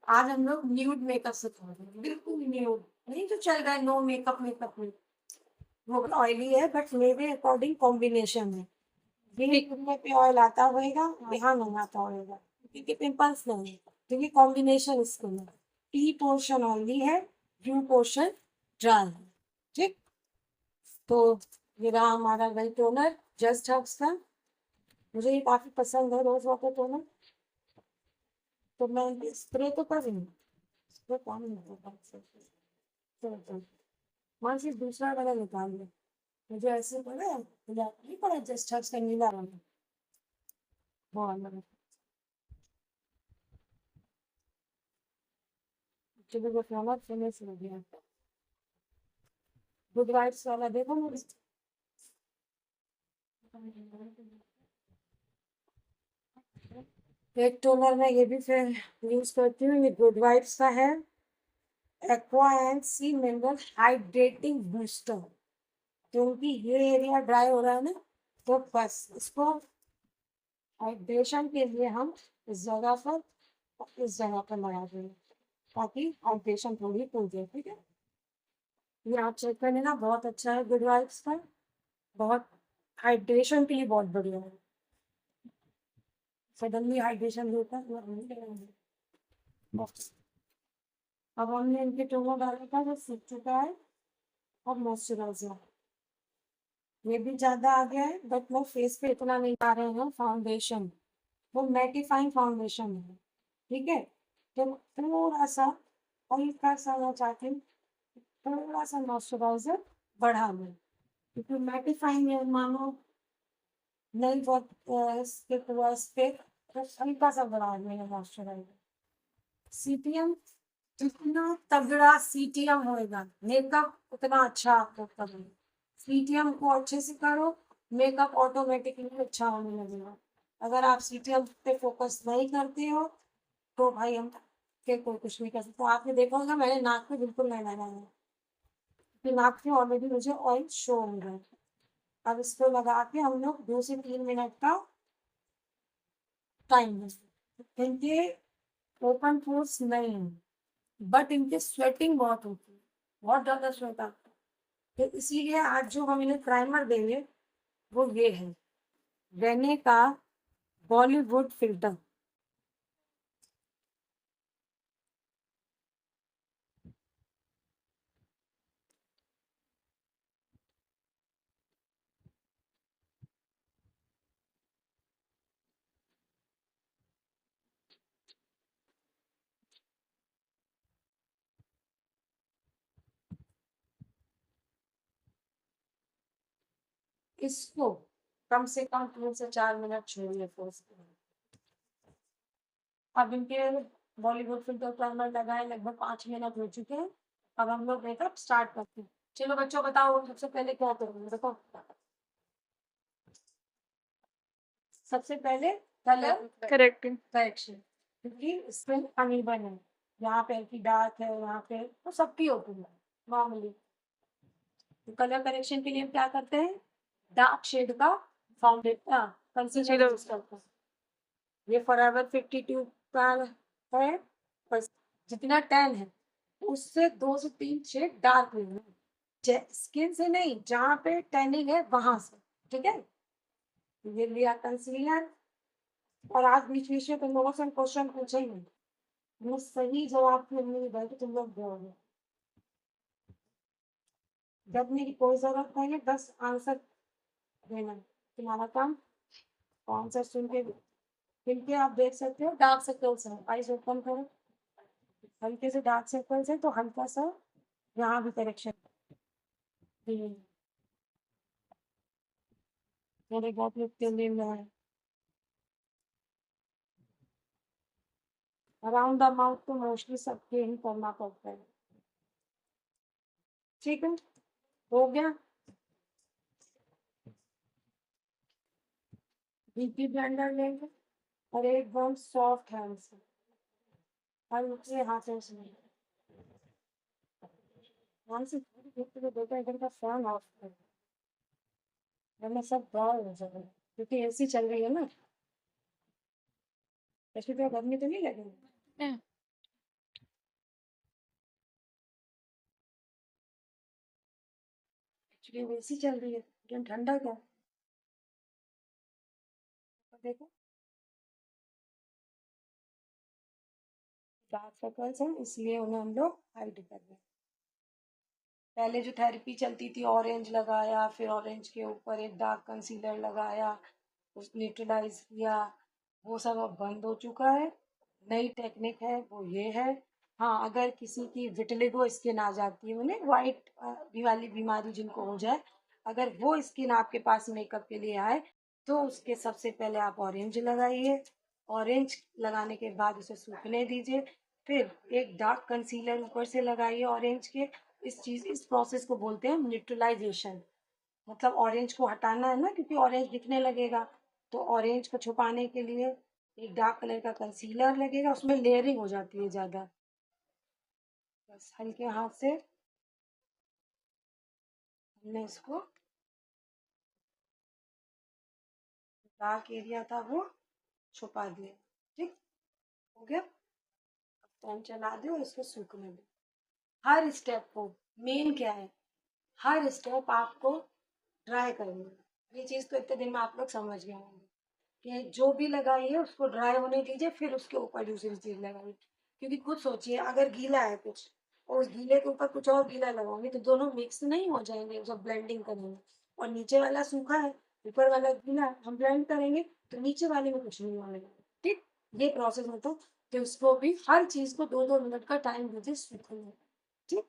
आज हम लोग न्यूड मेकअप सिखाएंगे, बिल्कुल न्यूड नहीं जो चल रहा है, नो मेकअप मेकअप में। वो ऑयली है बट मेरे अकॉर्डिंग कॉम्बिनेशन है। ये मुंह पे ऑयल आता होएगा, यहाँ नहीं आता होएगा, क्योंकि पिंपल्स नहीं है, क्योंकि कॉम्बिनेशन इसको है। टी पोर्शन ऑयली है, यू पोर्शन ड्राई है। ठीक। तो ये रहा हमारा वेल टोनर, जस्ट हब्स का। मुझे ये काफी पसंद है, रोज वाटर टोनर। तो मैं स्प्रे तो कर रही हूँ, स्प्रे काम नहीं होता। वहां से दूसरा वाला निकाल लो। मुझे ऐसे पड़ा है, ब्लैक नहीं पड़ा, जस्ट हब्स का नीला रंग। बहुत लगा। चलो वो फ्लावर फिनिश हो गया। गुड वाइब्स वाला देखो मुझे। एक टोनर में ये भी फिर यूज करती हूँ, ये गुड वाइब्स का है, aqua and sea mineral hydrating booster. क्योंकि ये एरिया ड्राई हो रहा है ना, तो बस इसको हाइड्रेशन के लिए हम इस जगह पर और इस जगह पर लगा देंगे, ताकि हाइड्रेशन थोड़ी हो जाए। ठीक है। ये आप चेक कर लेना, बहुत अच्छा है गुड वाइब्स का। बहुत हाइड्रेशन के लिए बहुत बढ़िया है। सडनली हाइड्रेशन देता है बस। अब हमने इनके टोनर डाला था जो सूख चुका है। अब मॉइस्चराइजर, ये भी ज्यादा आ गया है बट मैं फेस पे इतना नहीं पा रहे हैं फाउंडेशन। वो मैटिफाइंग फाउंडेशन है। ठीक है। तो थोड़ा सा हल्का सा मैं चाहती हूँ, थोड़ा सा मॉइस्चराइजर बढ़ा लूँ, क्योंकि मैटिफाइंग है मानो नहीं बहुत स्टिक हुआ इस पे, तो हल्का सा बढ़ा देंगे मॉइस्चराइजर। सीटीएम जितना तगड़ा सीटीएम होएगा, मेकअप उतना अच्छा आपको करेगा। सीटीएम को अच्छे से करो, मेकअप ऑटोमेटिकली अच्छा होने लगेगा। अगर आप सीटीएम पे फोकस नहीं करते हो, तो भाई हम के कोई कुछ नहीं कर सकते। आपने देखा होगा मैंने नाक पे बिल्कुल नहीं लगाया है, क्योंकि नाक पे ऑलरेडी मुझे ऑयल शो हो रहा है। अब इसको लगा के हम लोग 2 से 3 मिनट का टाइम देंगे। इनके ओपन पोर्स नहीं है, बट इनके स्वेटिंग बहुत होती है, बहुत ज्यादा स्वेट आता है। तो इसीलिए आज जो हम इन्हें प्राइमर देंगे वो ये है, रेने का बॉलीवुड फिल्टर। इसको कम से कम 3 से 4 मिनट छोड़िए फोर्स। अब इनके बॉलीवुड फिल्टर प्राइमर लगाए लगभग 5 मिनट हो चुके हैं। अब हम लोग मेकअप स्टार्ट करते हैं। चलो बच्चों बताओ सबसे पहले क्या करोगे, देखो। सबसे पहले कलर करेक्ट। करेक्शन, क्योंकि स्किन अनइवन है, यहाँ पे की डार्क है, यहाँ पे तो सबकी होती है नॉर्मली। तो कलर करेक्शन के लिए हम क्या करते हैं, डार्क शेड का फाउंडेशन कंसीलर यूज करते हैं। ये फॉरएवर 52 का है, पर जितना टैन है उससे 2 से 3 शेड डार्क है, स्किन से नहीं, जहाँ पे टैनिंग है वहां से। ठीक है। ये लिया कंसीलर। और आज बीच बीच में तुम लोगों से क्वेश्चन पूछेंगे, मैं सही जवाब फिर नहीं गए तो तुम लोग दोगे। डरने की कोई जरूरत नहीं है, बस आंसर देना तुम्हारा काम। आंसर सुन के फिर के आप देख सकते हो डार्क सर्कल्स है, आइज ओपन करो। हल्के से डार्क सर्कल्स है तो हल्का सा यहाँ भी करेक्शन, थोड़े बहुत लोग के लिए है। अराउंड द माउथ तो मोस्टली सबके ही करना पड़ता है। ठीक है, हो गया। बीपी ब्लेंडर लेंगे और एकदम सॉफ्ट हैंड से हल्के हाथों से, ध्यान से देखते हुए बेटा इधर का फैन ऑफ कर, वरना सब गाँव हो जाएगा, क्योंकि एसी चल रही है ना। ऐसी तो गर्मी तो नहीं लगेगी। एक्चुअली वैसी चल रही है लेकिन ठंडा क्या है? देखो डार्क सर्कल्स हैं इसलिए उन्हें हम लोग हाइड कर रहे हैं। पहले जो थेरेपी चलती थी ऑरेंज लगाया, फिर ऑरेंज के ऊपर एक डार्क कंसीलर लगाया, उस न्यूट्रलाइज किया, वो सब अब बंद हो चुका है। नई टेक्निक है वो ये है। हाँ, अगर किसी की विटिलिगो स्किन आ जाती है, उन्हें वाइट वाली बीमारी जिनको हो जाए, अगर वो स्किन आपके पास मेकअप के लिए आए तो उसके सबसे पहले आप ऑरेंज लगाइए। ऑरेंज लगाने के बाद उसे सूखने दीजिए, फिर एक डार्क कंसीलर ऊपर से लगाइए ऑरेंज के। इस प्रोसेस को बोलते हैं न्यूट्रलाइजेशन। मतलब ऑरेंज को हटाना है ना, क्योंकि ऑरेंज दिखने लगेगा, तो ऑरेंज को छुपाने के लिए एक डार्क कलर का कंसीलर लगेगा, उसमें लेयरिंग हो जाती है ज़्यादा। बस हल्के हाथ से हमने इसको, डार्क एरिया था वो छुपा दिया। ठीक हो गया। फैन चला दो, इसको सूखने दो। हर स्टेप को, मेन क्या है, हर स्टेप आपको ड्राई करना है। ये चीज़ तो इतने दिन में आप लोग समझ गए होंगे कि जो भी लगाइए उसको ड्राई होने दीजिए, फिर उसके ऊपर दूसरी चीज़ लगाइए। क्योंकि खुद सोचिए, अगर गीला है कुछ और उस गीले के ऊपर कुछ और गीला लगाओगे तो दोनों मिक्स नहीं हो जाएंगे जब ब्लेंडिंग करेंगे। और नीचे वाला सूखा है, ऊपर वाला गीला है, हम ब्लेंड करेंगे तो नीचे वाले में कुछ नहीं होने वाला। ठीक, ये प्रोसेस होता है। तो उसको भी हर चीज़ को 2-2 मिनट का टाइम दीजिए सूखने में। ठीक,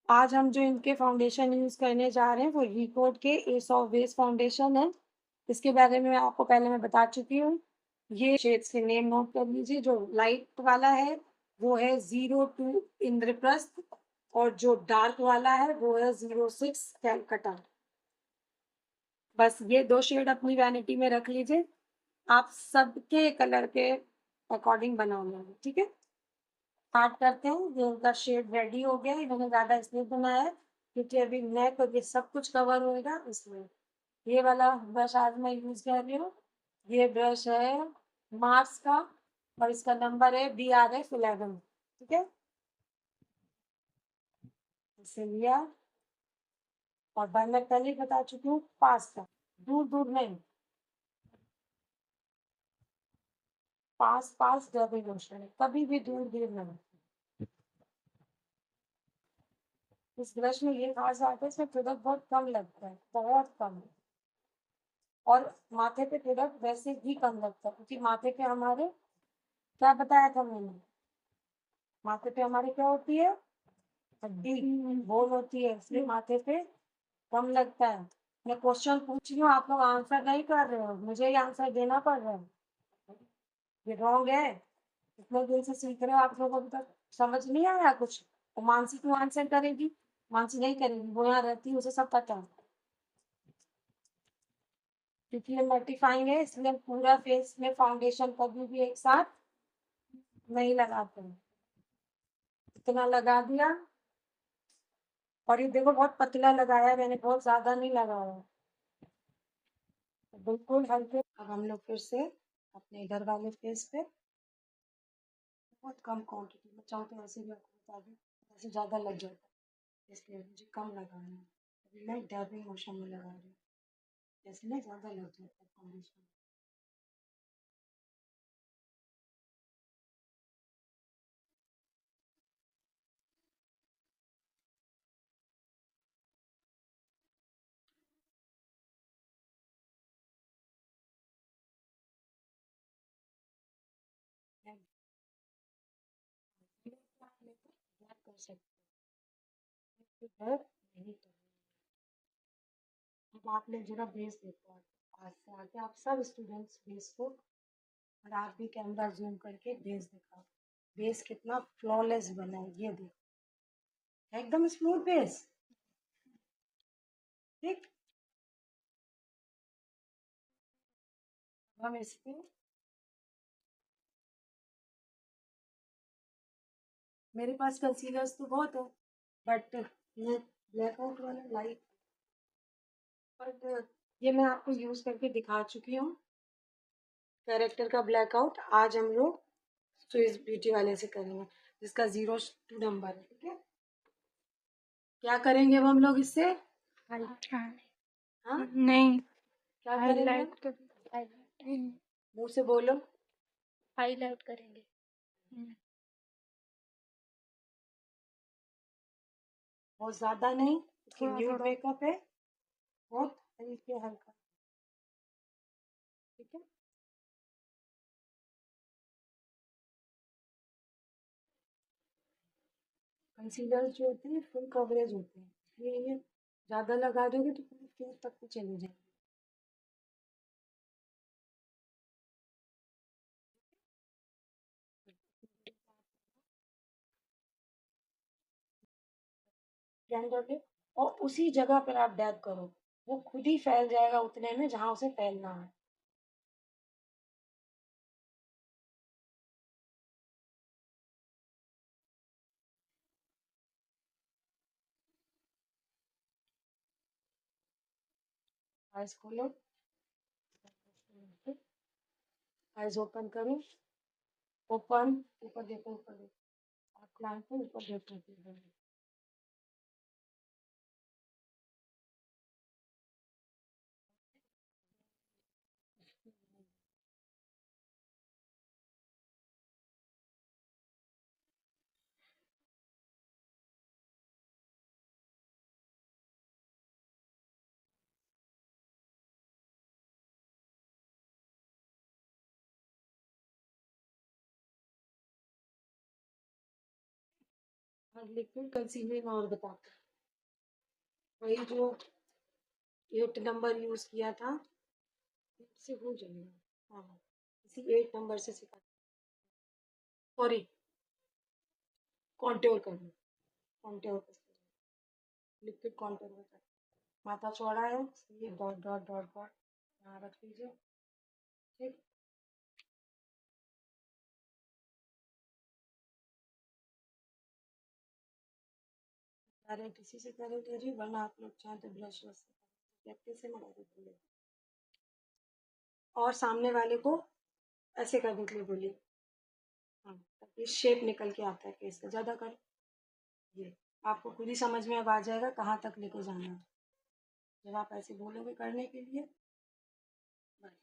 आज हम जो इनके फाउंडेशन यूज करने जा रहे हैं वो रिकोड के एस ऑफ बेस फाउंडेशन है। इसके बारे में आपको पहले मैं बता चुकी हूँ। ये शेड्स के नेम नोट कर लीजिए। जो लाइट वाला है वो है 02 इंद्रप्रस्थ, और जो डार्क वाला है वो है 06 कैलकटा। बस ये दो शेड अपनी वैनिटी में रख लीजिए। आप सबके कलर के अकॉर्डिंग बनाओगे, ठीक है। स्टार्ट करते हैं। ये उनका शेड रेडी हो गया। इन्होंने ज़्यादा इसलिए बनाया है क्योंकि अभी नेक और ये सब कुछ कवर होएगा इसलिए। ये वाला ब्रश आज मैं यूज कर रही हूँ। ये ब्रश है मार्स का और इसका नंबर है BRF11। ठीक है, इसे लिया। और भाई मैं पहले ही बता चुकी हूँ, पास का, दूर दूर नहीं, पास पास डबल मोशन है, कभी भी दूर दूर नहीं। इस ब्रश में ये खास बात है, इसमें प्रोडक्ट बहुत कम लगता है, बहुत कम। और माथे पे प्रोडक्ट वैसे भी कम लगता है क्योंकि माथे पे हमारे, क्या बताया था मैंने, माथे पे हमारी क्या होती है, हड्डी, बोन होती है, इसलिए माथे पे कम लगता है। मैं क्वेश्चन पूछ रही हूँ, आप लोग आंसर नहीं कर रहे हो, मुझे ही आंसर देना पड़ रहा है। ये रॉन्ग है। इतने दिन से सीख रहे हो आप लोग, अभी तक समझ नहीं आया कुछ। तो मानसी क्यों आंसर करेगी, मानसी नहीं करेगी, वो यहाँ रहती है, उसे सब पता है। क्योंकि ये मल्टीफाइंग है इसलिए पूरा फेस में फाउंडेशन कभी भी एक साथ नहीं लगाते हैं। इतना लगा दिया। और ये देखो बहुत पतला लगाया है मैंने, बहुत ज्यादा नहीं लगाया। बिल्कुल हल्के। अब हम लोग फिर से अपने इधर वाले फेस पे बहुत कम क्वांटिटी में, चाहूँ तो ऐसे भी आपको बता दूँ, ऐसे ज़्यादा लग जाता है इसलिए मुझे कम लगाना है। अभी मैं डैबिंग मोशन में लगा रही हूँ, जैसे ना ज़्यादा लग जाता है फाउंडेशन। कर सकते हैं, डर नहीं करना। अब आप लोग जरा बेस देखो, आज से आगे आप सब स्टूडेंट्स बेस को, और आप भी कैमरा जूम करके बेस दिखाओ। बेस कितना फ्लॉलेस बना है ये देखो, एकदम स्मूथ बेस। ठीक, हम इस पे, मेरे पास कंसीलर्स तो बहुत है बट ये ब्लैकआउट वाला लाइट, बट ये मैं आपको यूज करके दिखा चुकी हूँ। कैरेक्टर का ब्लैकआउट आज हम लोग स्विस ब्यूटी वाले से करेंगे, जिसका 02 नंबर है। ठीक है, क्या करेंगे अब हम लोग इससे? हाँ नहीं, क्या करेंगे? हाईलाइट मुंह से बोलो। हाईलाइट करेंगे। बहुत ज्यादा नहीं, थोड़ा न्यूड थोड़ा। मेकअप है, बहुत हल्के हल्का, ठीक है। कंसीलर जो होते हैं फुल कवरेज होते हैं, इसलिए ये ज्यादा लगा दोगे तो पूरे फेस तक भी चले जाएंगे। ब्लेंडर ले और उसी जगह पर आप डैब करो, वो खुद ही फैल जाएगा उतने में जहां उसे फैलना है। आइज खोलो, आइज ओपन करो, ओपन, ऊपर देखो, ऊपर देखो, आप क्लाइंट को ऊपर देखो। लिक्विड कंसीलर में और बताते हैं, वही जो 8 नंबर यूज किया था से हो जाएगा। हाँ, इसी 8 नंबर से सिखा, सॉरी, कॉन्ट्योर करना, कॉन्ट्योर लिक्विड कॉन्ट्योर होता है। माथा चौड़ा है, ये डॉट डॉट डॉट डॉट यहाँ रख लीजिए, ठीक। डायरेक्ट इसी से कर लीजिए, वरना आप लोग चाहें तो ब्रश वश से प्रैक्टिस से मंगा दीजिए। और सामने वाले को ऐसे करने के लिए बोलिए, हाँ, ताकि शेप निकल के आता है फेस का। ज़्यादा कर, ये आपको खुद ही समझ में अब आ जाएगा कहाँ तक लेके जाना है जब आप ऐसे बोलोगे करने के लिए। बस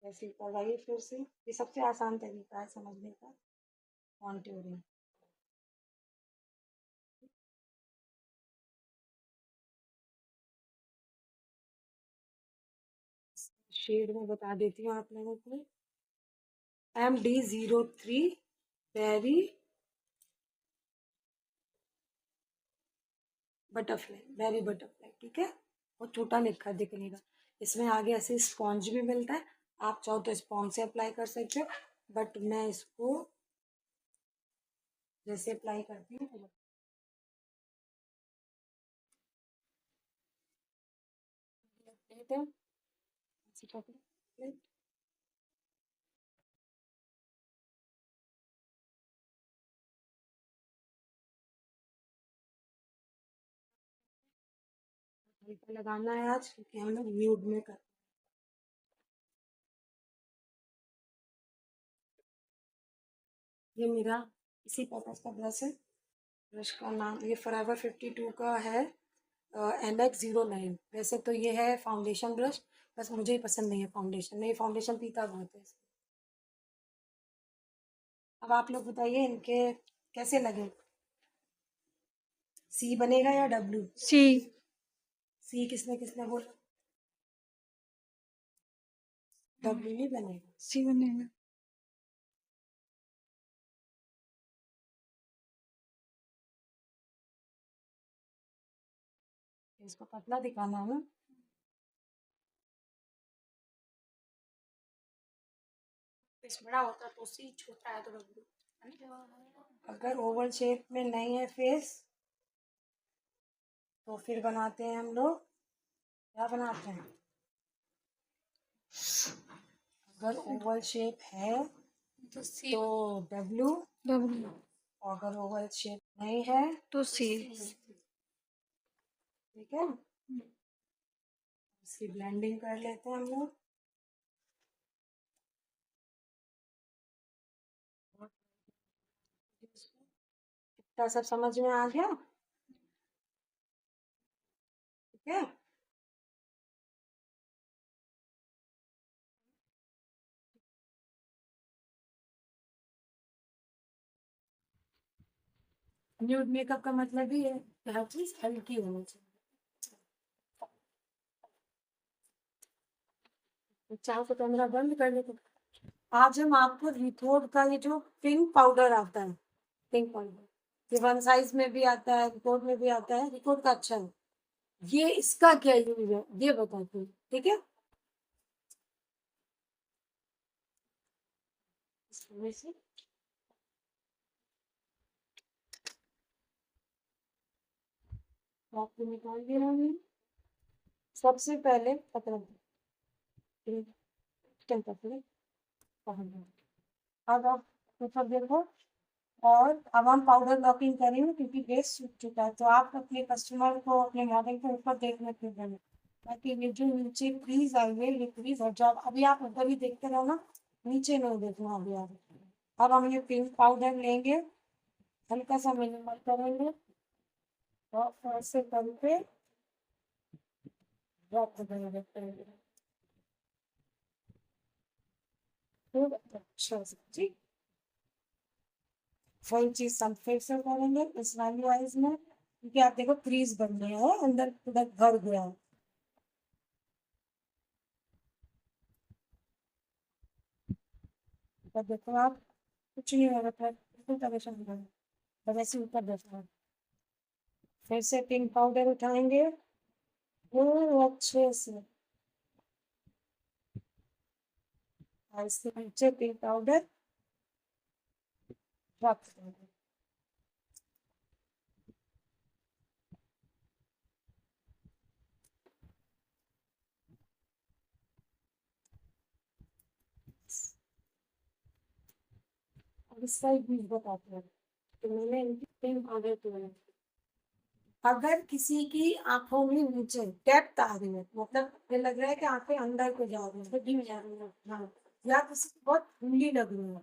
ऐसे करवाइए फिर से, ये सबसे आसान तरीका है समझने का, कॉन्ट्योरिंग। शेड में बता देती हूँ आप लोगों को, MD03 berry butterfly, berry butterfly, ठीक है। और छोटा लिखा दिखनेगा, इसमें आगे ऐसे स्पॉन्ज भी मिलता है, आप चाहो तो स्पॉन्ज से अप्लाई कर सकते हो, बट मैं इसको जैसे अप्लाई करती हूँ, प्लेट है, ऐसे पकड़ो प्लेट, हल्का लगाना है आज क्योंकि हम लोग न्यूड में कर। ये मेरा इसी पर्पज का ब्रश है, ब्रश का नाम ये फॉरएवर 52 का है, NX09। वैसे तो ये है फाउंडेशन ब्रश, बस मुझे ही पसंद नहीं है फाउंडेशन, नहीं फाउंडेशन पीता बहुत है। अब आप लोग बताइए इनके कैसे लगे, सी बनेगा या W? सी। सी किसने किसने बोला? W नहीं बनेगा। सी बनेगा। इसको पतला दिखाना है ना, इस बड़ा होता तो सी, छोटा है तो W। अगर ओवल शेप में नहीं है फेस तो फिर बनाते हैं हम लोग, क्या बनाते हैं, अगर ओवल शेप है तो सी, तो W, डब्ल्यू, और अगर ओवल शेप नहीं है तो सी। ठीक है। इसकी ब्लेंडिंग कर लेते हैं हम लोग। इतना सब समझ में आ गया? है। न्यूड मेकअप का मतलब ही है कि हर चीज हल्की होनी चाहिए। चाहो तो कैमरा बंद कर दे। आज हम आपको रिकोड का ये जो पिंक पाउडर आता है, पिंक पाउडर, ये वन साइज में भी आता है, रिकोड में भी आता है, रिकोड का अच्छा है। ये इसका क्या यूज है ये बताती हूँ, ठीक है। इसमें से आपको निकाल दे रहा हूँ। सबसे पहले पकड़ अब आप ऊपर देखो। और अब हम पाउडर लॉकिंग करेंगे क्योंकि बेस सूख चुका है, तो आप अपने कस्टमर को, अपने मॉडल को ऊपर देखने के देना, ताकि ये जो नीचे क्रीज आई है ये क्रीज हट जाए। अभी आप ऊपर ही देखते रहो ना, नीचे नहीं देखना अभी आप। अब हम ये पिंक पाउडर लेंगे, हल्का सा मिनिमल करेंगे और ऐसे करके रख देंगे। खूब अच्छा से ठीक। वही चीज हम फिर से करेंगे इस वाली आइज में, क्योंकि आप देखो क्रीज बन गया है, अंदर पूरा भर गया है। तो देखो आप, कुछ नहीं होगा, फिर बिल्कुल परेशान नहीं होगा। बस ऐसे ऊपर देखो आप। फिर से पिंक पाउडर उठाएंगे वो अच्छे से, और इसके नीचे पिंक पाउडर रख देंगे। और इस साइड भी बताते हैं तो मैंने इनकी पिंक पाउडर तो अगर किसी की आंखों में नीचे डेप्थ आ रही है, मतलब ये लग रहा है कि आंखें अंदर को जा रही है, डीप जा रही है, हाँ, या किसी को बहुत धुंधली लग रही है,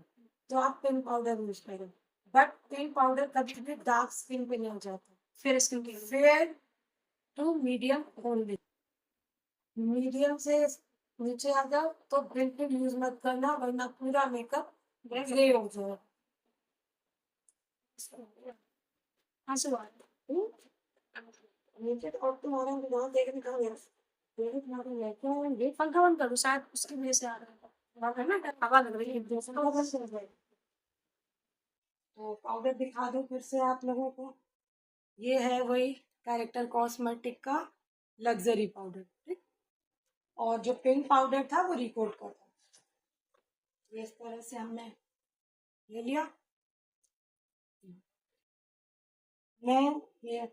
तो आप पिंक पाउडर यूज करें। बट पिंक पाउडर कभी भी डार्क स्किन पे नहीं जाता। फिर स्किन के fair to medium only. Medium से नीचे आ जाओ तो बिल्कुल यूज मत करना, वरना पूरा मेकअप ग्रे हो जाए। आंसू आ रहे हैं। नीचे तो अब तुम्हारा वहाँ देखने कहाँ गया, देखने तुम्हारा गया क्यों, ये पंखा बंद करो, शायद उसकी वजह से आ रहा है। वहाँ है ना हवा लग रही है जैसे, तो बंद कर दे। तो पाउडर दिखा दूं फिर से आप लोगों को। ये है वही कैरेक्टर कॉस्मेटिक का लग्जरी पाउडर, ठीक। और जो पिंक पाउडर था वो रिकोड का था। ये इस तरह से हमने ले लिया। मैं ये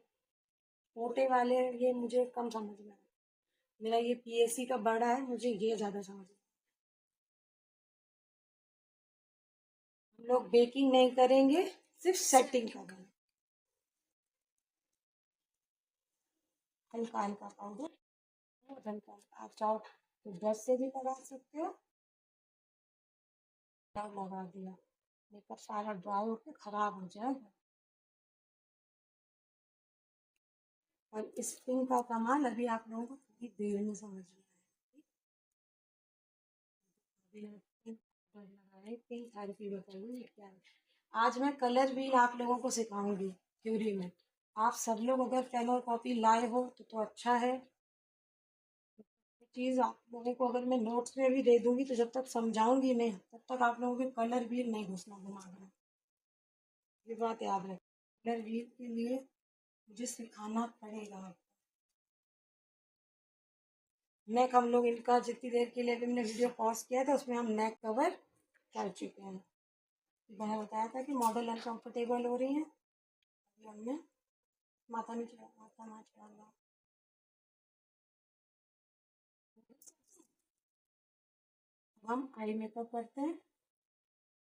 छोटे वाले ये मुझे कम समझ में आया। मेरा ये पीएससी का बड़ा है, मुझे ये ज्यादा समझ में। हम लोग बेकिंग नहीं करेंगे, सिर्फ सेटिंग करेंगे। हल्का हल्का पाउडर, बहुत हल्का। आप चाहो तो ब्रश से भी लगा सकते हो। तब लगा दिया, मेकअप सारा ड्राई होकर खराब हो जाएगा। और इस पिंक का कमाल अभी आप लोगों को थोड़ी देर में समझ में आएगा। पिंक थेरेपी बताइए ये क्या है। आज मैं कलर भी आप लोगों को सिखाऊंगी थ्योरी में। आप सब लोग अगर पेन और कॉपी लाए हो तो अच्छा है। चीज आप लोगों को अगर मैं नोट्स में भी दे दूंगी तो जब तक समझाऊंगी नहीं तब तक आप लोगों के कलर भी नहीं घुसना दिमाग में। ये बात याद रखें, कलर व्हील के लिए मुझे सिखाना पड़ेगा। नेक हम लोग इनका जितनी देर के लिए भी हमने वीडियो पॉज किया था उसमें हम नेक कवर कर चुके हैं। मैंने बताया था कि मॉडल अनकंफर्टेबल हो रही है, अभी हमने माथा नहीं चढ़ा, माथा ना चढ़ा। हम आई मेकअप करते हैं,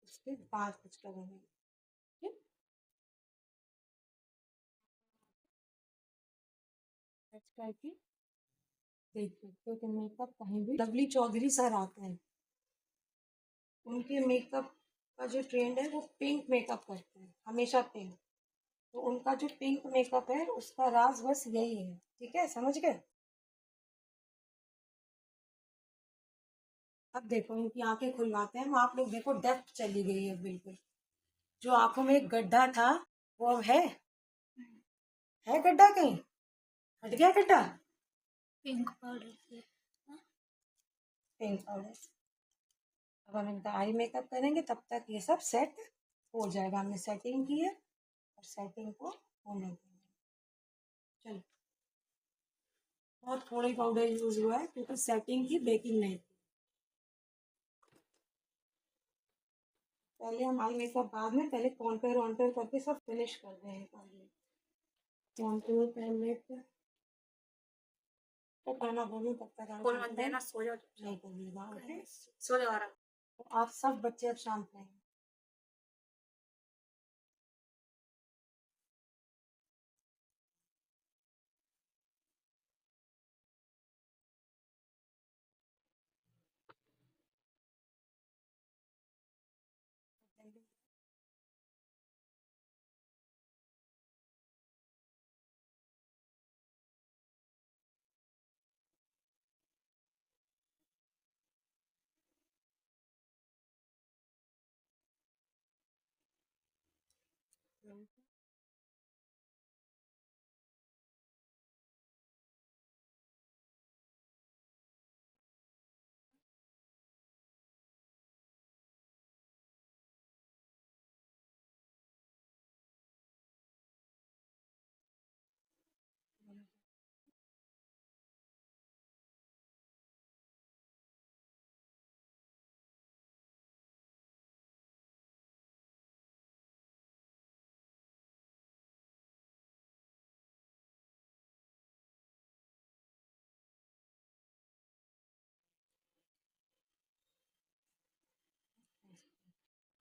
उसके बाद कुछ करेंगे, ठीक। करके देख सकते हो कि मेकअप कहीं भी लवली चौधरी सर आते हैं, उनके मेकअप का जो ट्रेंड है वो पिंक मेकअप करते हैं, हमेशा पिंक। तो उनका जो पिंक मेकअप है उसका राज बस यही है, ठीक है, समझ गए। अब देखो इनकी आंखें खुलवाते हैं, वो आप लोग देखो डेप्थ चली गई है बिल्कुल। जो आंखों में एक गड्ढा था वो अब है गड्ढा कहीं, हट गया गड्ढा। पिंक पाउडर से। Pink powder. अब हम इनका आई मेकअप करेंगे, तब तक ये सब सेट हो जाएगा। हमने सेटिंग की है और सेटिंग को होने देंगे। चलो, बहुत थोड़ी पाउडर यूज हुआ है क्योंकि सेटिंग की बेकिंग नहीं थी। पहले हम आई मेकअप बाद में, पहले कॉन्टूर वॉन्टूर करके सब फिनिश कर रहे हैं। कॉन्टूर पैलेट तो करना बोलूँ तब तक आप मत देना, सो जाओ। नहीं करिएगा, ओके। सो जाओ आराम। तो आप सब बच्चे अब शांत रहेंगे।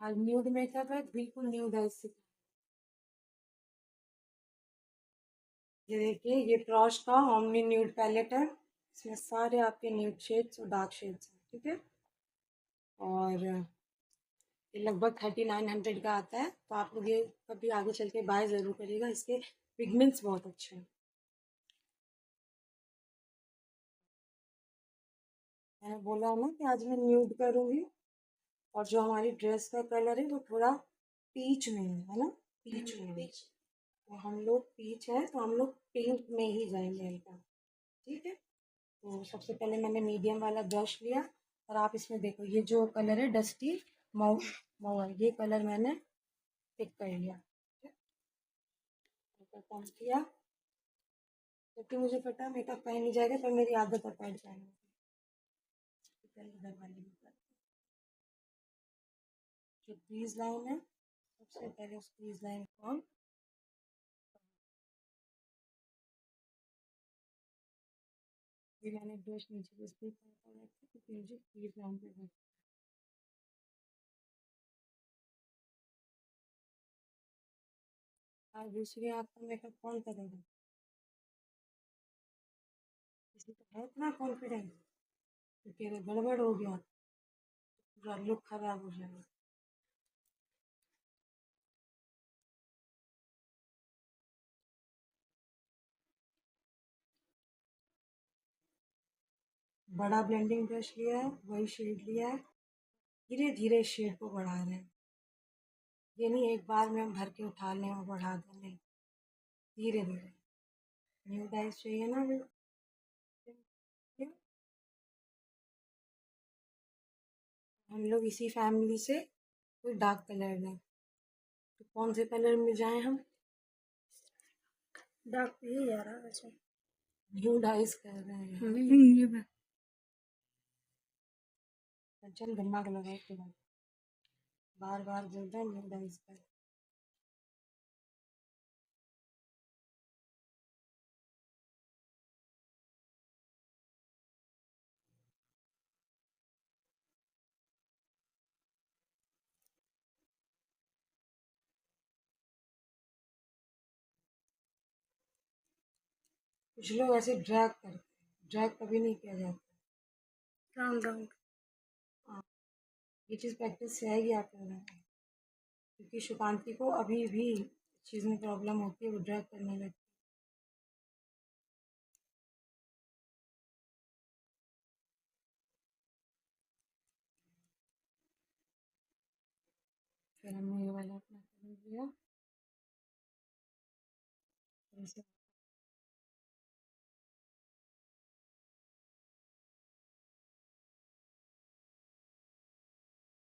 आज न्यूड मेकअप है, बिल्कुल न्यूड है इससे। ये देखिए, ये प्रॉश का ओमनी न्यूड पैलेट है। इसमें सारे आपके न्यूड शेड्स और डार्क शेड्स हैं, ठीक है। और ये लगभग 3900 का आता है, तो आप लोग ये कभी आगे चल के बाय ज़रूर करिएगा, इसके पिगमेंट्स बहुत अच्छे हैं। मैंने बोला ना कि आज मैं न्यूड करूँगी, और जो हमारी ड्रेस का कलर है वो थोड़ा पीच में है ना, पीच में है। तो हम लोग पीच है तो हम लोग पिंक में ही जाएंगे हल्का, ठीक है। तो सबसे पहले मैंने मीडियम वाला ब्रश लिया, और आप इसमें देखो ये जो कलर है डस्टी मऊ मऊ है, ये कलर मैंने पिक कर लिया, ठीक है। कम किया क्योंकि मुझे पता है मेकअप कहीं नहीं जाएगा, पर मेरी आदत है पैड जाएंगे। इधर वाली में करते हैं। जो क्रीज लाइन है, सबसे पहले उस क्रीज लाइन को हम ये मैंने ब्रश नीचे से स्प्रे करता हुआ था क्योंकि मुझे क्रीज लाइन पे है। और दूसरी आपका मेकअप कौन करेगा, किसी को है इतना कॉन्फिडेंस, क्योंकि अगर गड़बड़ हो गया तो पूरा लुक खराब हो जाएगा। बड़ा ब्लेंडिंग ब्रश लिया है, वही शेड लिया है, धीरे धीरे शेड को बढ़ा रहे हैं। ये नहीं एक बार में हम भर के उठा लें और बढ़ा दें, नहीं, धीरे धीरे। न्यू डाइस चाहिए ना अभी, हम लोग इसी फैमिली से कोई डार्क कलर लें, तो कौन से कलर में जाएं हम। डार्क पे ही जा रहा है वैसे। न्यू डाइस कर रहे हैं, ये मैं चल दिमाग लगाए के बाद बार बार बोल रहे हैं न्यू डाइस कर। कुछ लोग ऐसे ड्रैग करते हैं, ड्रैग कभी नहीं किया जाता। Round round. हाँ, ये चीज़ प्रैक्टिस से आएगी आप लोगों को, क्योंकि शुकांती को अभी भी चीज़ में प्रॉब्लम होती है वो ड्रैग करने लगती है। फिर हमने ये वाला अपना कर लिया ऐसे।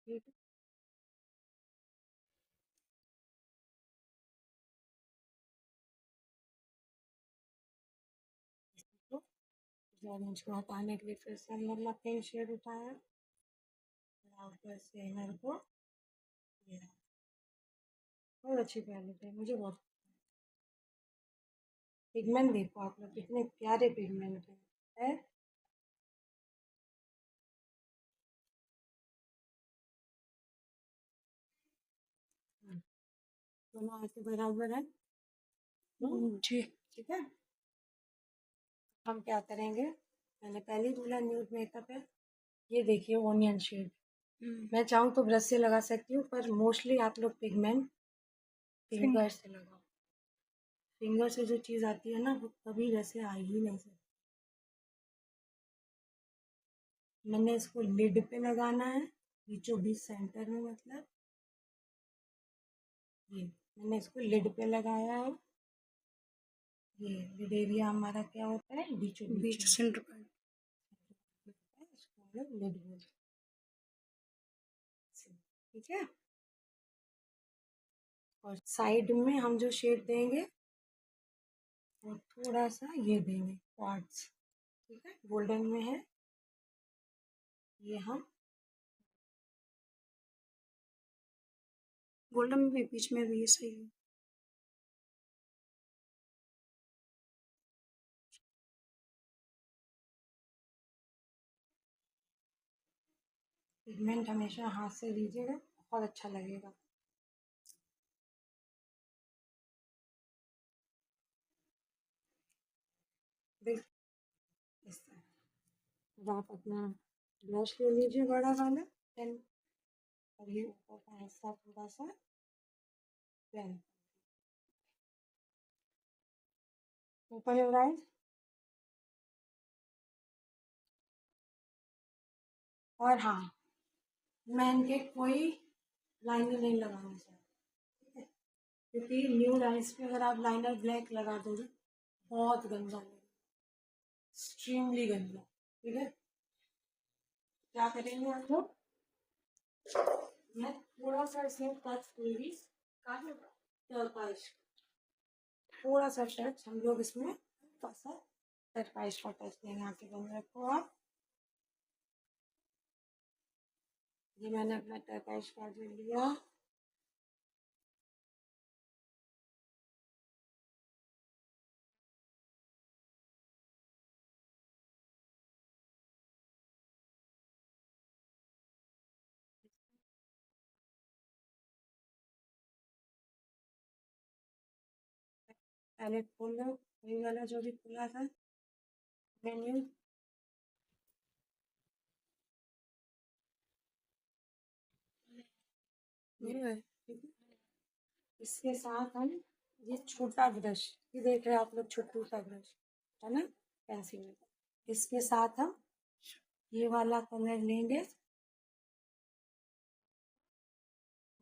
ठीक है, तो ऑरेंज को हटाने के लिए फिर से हमने अपना पिंक शेड उठाया और ऊपर से इनर को ये रहा। बहुत अच्छी पैलेट है, मुझे बहुत पिगमेंट देखो आप लोग कितने प्यारे पिगमेंट है। दोनों आके बराबर है। जी। ठीक है, हम क्या करेंगे, मैंने पहले ही बोला न्यूड मेकअप है। ये देखिए ओनियन शेड, मैं चाहूँ तो ब्रश से लगा सकती हूँ पर मोस्टली आप लोग पिगमेंट फिंगर से लगाओ। फिंगर से जो चीज़ आती है ना वो कभी वैसे आ ही नहीं सकती। मैंने इसको लिड पे लगाना है, बीचों बीच सेंटर में, मतलब ये मैंने इसको लिड पे लगाया है। ये लिड एरिया हमारा क्या होता है, बीचों बीच बीच सेंटर पॉइंट। इसको हम लोग लिड बोलते हैं। ठीक है, और साइड में हम जो शेड देंगे वो थोड़ा सा ये देंगे क्वार्ट्ज। ठीक है, गोल्डन में है ये हम। गोल्डन में भी बीच में भी सही है। पिगमेंट हमेशा हाथ से दीजिएगा, बहुत अच्छा लगेगा। देख इस तरह। अब आप अपना ब्रश ले लीजिए बड़ा वाला पेन, और ये ऊपर का हिस्सा थोड़ा सा पेन ऊपर योर आइज। और हाँ, मैं इनके कोई लाइनर नहीं लगाना चाहती, क्योंकि न्यूड आइज पे अगर आप लाइनर ब्लैक लगा दोगे बहुत गंदा लगेगा, एक्सट्रीमली गंदा। ठीक है, क्या करेंगे आप लोग, मैं थोड़ा सा इसमें टच दूंगी, टर्काइश, थोड़ा सा टच हम लोग इसमें हल्का सा टर्काइश का टच देंगे। यहाँ के बंद रखो आप। ये मैंने अपना टर्काइश काजल लिया, पहले खोल लो वही वाला जो भी खुला था मेन्यू। ठीक है, इसके साथ हम ये छोटा ब्रश, ये देख रहे हैं आप लोग, छोटू सा ब्रश है ना, पेंसिल, इसके साथ हम ये वाला कलर लेंगे।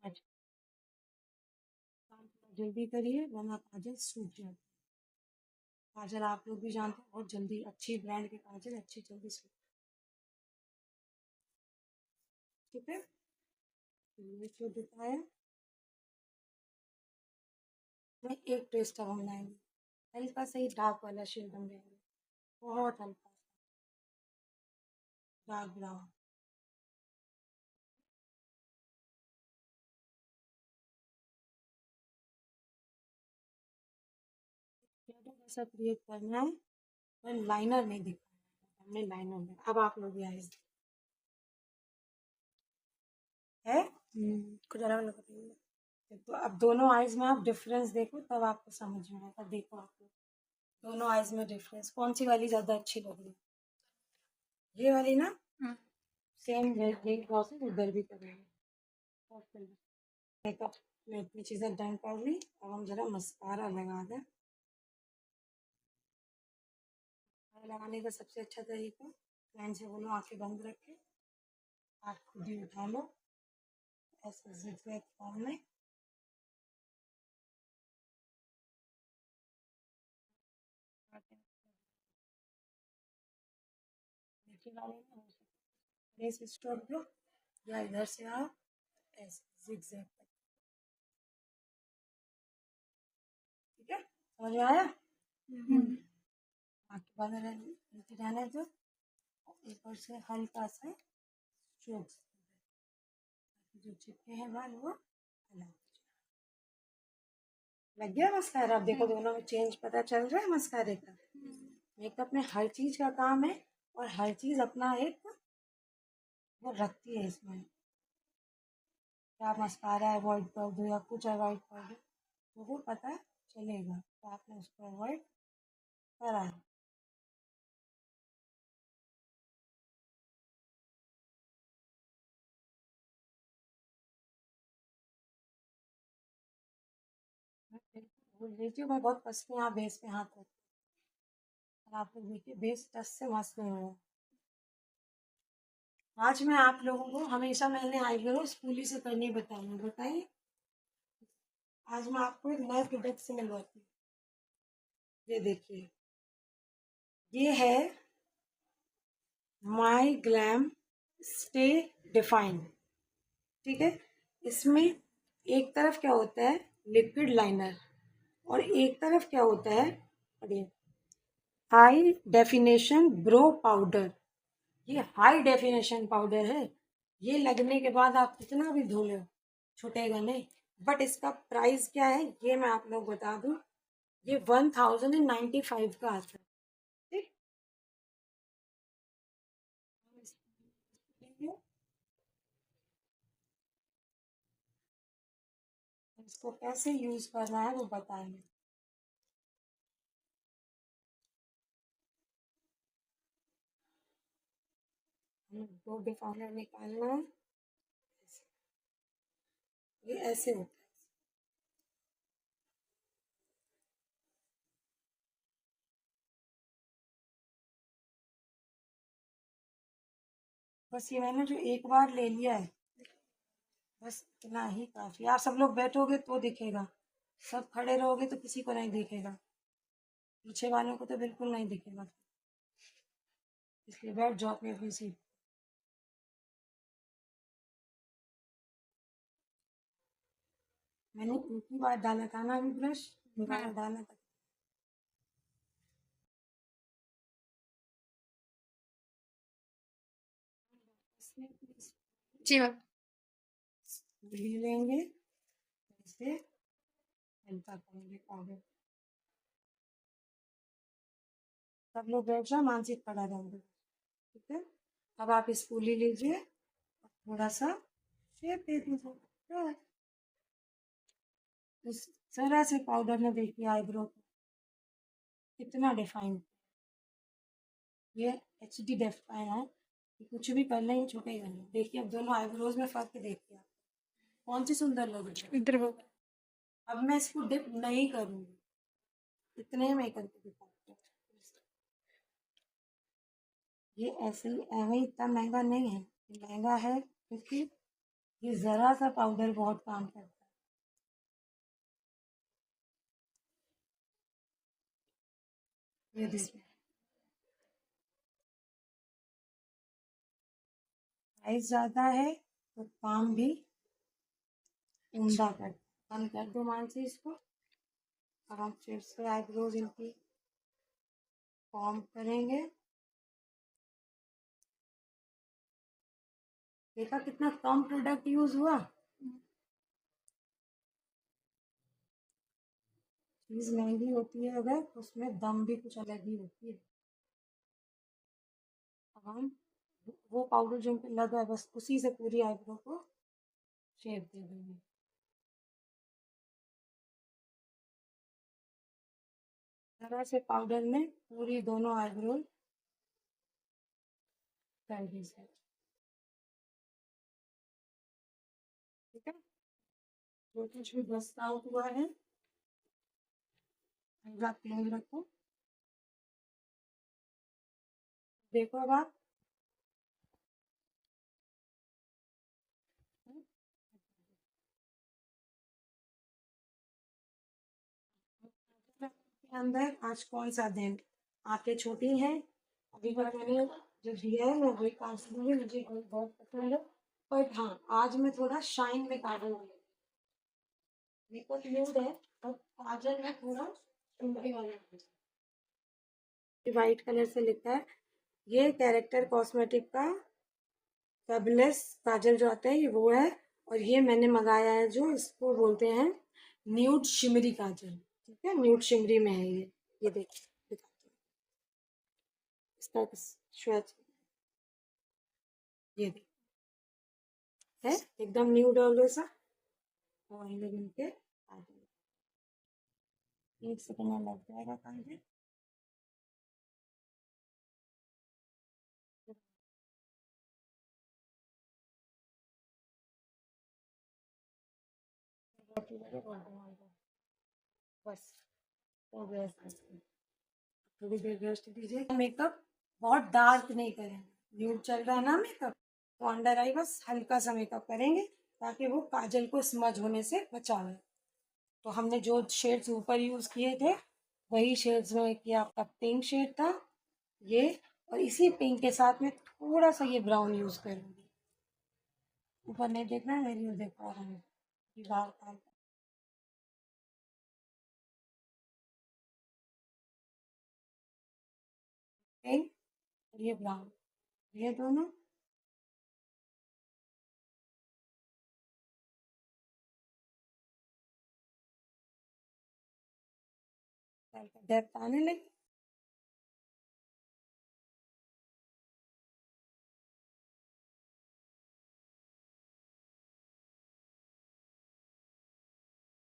अच्छा, काम थोड़ा जल्दी करिए वरना काजल सूख जाए। काजल आप लोग भी जानते हैं बहुत जल्दी, अच्छी ब्रांड के काजल अच्छी जल्दी सूख। ठीक है, ये जो दिखाया मैं एक टेस्ट अब हम लाएंगे, हल्का सा ही डार्क वाला शेड हम लेंगे, बहुत हल्का डार्क ब्राउन। शेडो जैसा क्रिएट करना है पर लाइनर नहीं दिखाना है, हमने लाइनर में। अब आप लोग ये आइज है, कुछ अलग लग रही है। तो अब दोनों आइज में आप डिफरेंस देखो तब आपको समझ में आएगा। देखो आप लोग दोनों आइज में डिफरेंस, कौन सी वाली ज्यादा अच्छी लग रही है, ये वाली ना। सेम यही प्रोसेस उधर भी करेंगे। मेकअप मैं इतनी चीज़ें डन कर ली। अब हम जरा मस्कारा लगा दें। लगाने का सबसे अच्छा तरीका, लाइन से बोलो आंखें बंद रख के आप खुद ही उठा लो ऐसे zigzag फॉर्म में। नीचे वाले में बेस स्ट्रोक दो या इधर से आओ ऐसे zigzag कर। ठीक है, समझ में आया? आंखें बंद नीचे रहने दो, ऊपर से हल्का सा स्ट्रोक्स जो चिपके हैं बाल वो हला। लग गया मस्कारा? अब देखो दोनों में चेंज पता चल रहा है मस्कारे का। मेकअप में हर चीज का काम है और हर चीज अपना एक वो रखती है इसमें। क्या मस्कारा अवॉइड कर दो या कुछ अवॉइड कर दो तो वो पता चलेगा तो आपने उसको अवॉइड करा है। भूल लीजिए, मैं बहुत कस के यहाँ बेस पे हाथ रखती हूँ और आप लोग देखिए बेस टच से मस्त नहीं हुआ। आज मैं आप लोगों को हमेशा मैंने आईब्रो स्कूली से करनी बताई है, बताइए। आज मैं आपको एक नए प्रोडक्ट से मिलवाती हूँ। ये देखिए, ये है माई ग्लैम स्टे डिफाइन। ठीक है, इसमें एक तरफ क्या होता है लिक्विड लाइनर और एक तरफ क्या होता है हाई डेफिनेशन ब्रो पाउडर। ये हाई डेफिनेशन पाउडर है, ये लगने के बाद आप कितना भी धो लो छूटेगा नहीं। बट इसका प्राइस क्या है ये मैं आप लोग बता दूं, ये 1095 का आता है। ठीक, इसको कैसे यूज करना है वो बताएंगे। दो डिफाइनर निकालना है, ये ऐसे होता है। बस ये मैंने जो एक बार ले लिया है बस इतना ही काफी। आप सब लोग बैठोगे तो दिखेगा, सब खड़े रहोगे तो किसी को नहीं दिखेगा, पीछे वालों को तो बिल्कुल नहीं दिखेगा। इसलिए बैठ जाओ अपनी अपनी सीट। मैंने एक ही बार डाला था ना अभी ब्रश, दोबारा डाला था। जी मैम। घी लेंगे, इसे हल्का करेंगे पाउडर। सब लोग बैठ जाओ, मानसिक खड़ा रहेंगे। ठीक है, अब आप स्पूली लीजिए, थोड़ा सा शेप दे दीजिए। उस जरा से पाउडर में देखिए आईब्रो को कितना डिफाइन, ये HD डिफाइन है, ये कुछ भी करना ही छूटेगा नहीं। देखिए अब दोनों आईब्रोज में फर्क देखिए आप, कौन सी सुंदर लग रही है। इधर वो अब मैं इसको डिप नहीं करूंगी, इतने में करके दिखाती हूँ। ये ऐसे ही एवं इतना महंगा नहीं है, ये महंगा है क्योंकि ये जरा सा पाउडर बहुत काम करता है। ये देखिए प्राइस ज्यादा है तो काम भी उम्दा कर। बंद कर दो मानसी इसको। अब हम फिर से आईब्रोज इनकी फॉर्म करेंगे। देखा कितना कम प्रोडक्ट यूज हुआ। चीज महंगी होती है अगर तो उसमें दम भी कुछ अलग ही होती है। अब हम वो पाउडर जो इन पे लगा है बस उसी से पूरी आईब्रो को शेप दे देंगे। जरा से पाउडर में पूरी दोनों आईब्रो कर दीजिए। ठीक है, जो कुछ भी बचता हुआ है आप क्लोज रखो। देखो अब आप के अंदर आज कौन सा दिन आपके छोटी है। अभी तक मैंने जो दिया है मैं वही कांच दूंगी, मुझे बहुत पसंद है। बट हाँ आज मैं थोड़ा शाइन में काजल मेकअप न्यूड है और काजल में थोड़ा चुंबी वाला वाइट कलर से लिखा है। ये कैरेक्टर कॉस्मेटिक का फेबुलस काजल जो आता है ये वो है। और ये मैंने मंगाया है जो इसको बोलते हैं न्यूड शिमरी काजल। ठीक है, न्यूड शिमरी में है ये देखिए दिखाती हूँ इसका स्वेच। ये देखिए है एकदम न्यूड और जैसा। और ये मिलके काजल 1 सेकंड में लग जाएगा काजल। बस हो गया इसका। थोड़ी देर रेस्ट दीजिए। मेकअप बहुत डार्क नहीं करेंगे, न्यूड चल रहा है ना मेकअप, तो अंडर आई बस हल्का सा मेकअप करेंगे ताकि वो काजल को स्मज होने से बचावे। तो हमने जो शेड्स ऊपर यूज किए थे वही शेड्स में किया। आपका पिंक शेड था ये, और इसी पिंक के साथ में थोड़ा सा ये ब्राउन यूज करूंगी। ऊपर नहीं देखना है, मेरी देख पा रहा हूँ बाल का पिंक और ये ब्राउन, ये दोनों डेप्थ आने लगी।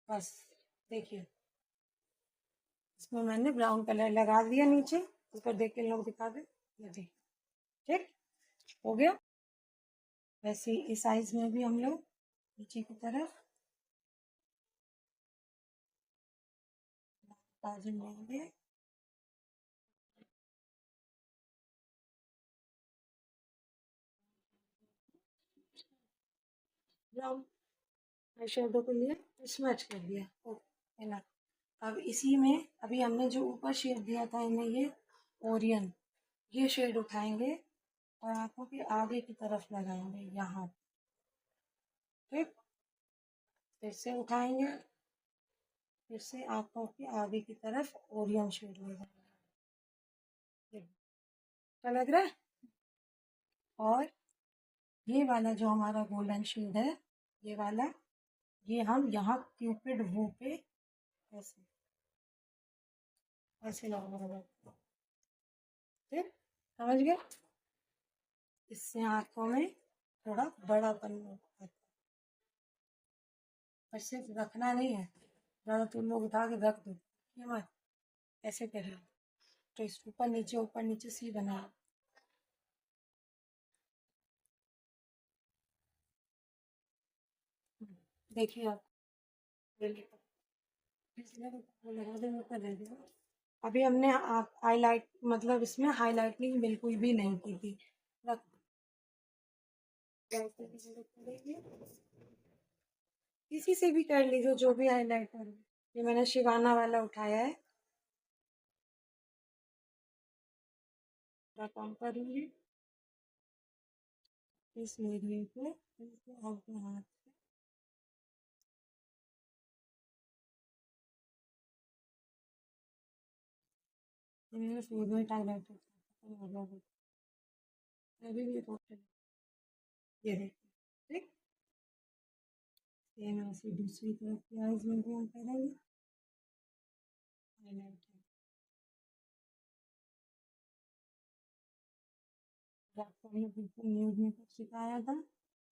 बस देखिए इसमें मैंने ब्राउन कलर लगा दिया नीचे, ऊपर देख के लोग दिखा दे। ये देखिए ठीक हो गया। वैसे ही इस साइज में भी हम लोग नीचे की तरफ काजल लेंगे। ब्राउन आई शेडो को लिया, स्मैच कर दिया, ओके ना। अब इसी में अभी हमने जो ऊपर शेड दिया था इन्हें ये ओरियन, ये शेड उठाएंगे और आंखों के आगे की तरफ लगाएंगे यहाँ। ठीक, फिर से उठाएंगे, फिर से आंखों के आगे की तरफ ओरियन शेड ले जाएंगे। क्या लग रहा है। और ये वाला जो हमारा गोल्डन शेड है ये वाला, ये हम यहाँ क्यूपिड वो पे ऐसे ऐसे लगाएंगे। ठीक, समझ गए। इससे आंखों में थोड़ा बड़ापन आता है। पर सिर्फ रखना नहीं है, ज़्यादा तुम लोग उठा के रख दो ये मत, ऐसे करिए। तो इस ऊपर नीचे सी बनाओ। देखिए आप अभी हमने हाईलाइट मतलब इसमें हाईलाइटिंग बिल्कुल भी नहीं की थी। रख किसी से भी कर लीजिए जो भी हाईलाइटर है। ये मैंने शिवाना वाला उठाया है, थोड़ा कम करूंगी इस एरिया पे, इसको अपने हाथ से ये मेरा फेवरेट हाईलाइटर अभी भी टोटल ये देखिए। ठीक, सेम ऐसे दूसरी तरफ की आईज में भी हम करेंगे हाईलाइटर। आपको हमने बिल्कुल न्यूड मेकअप सिखाया था,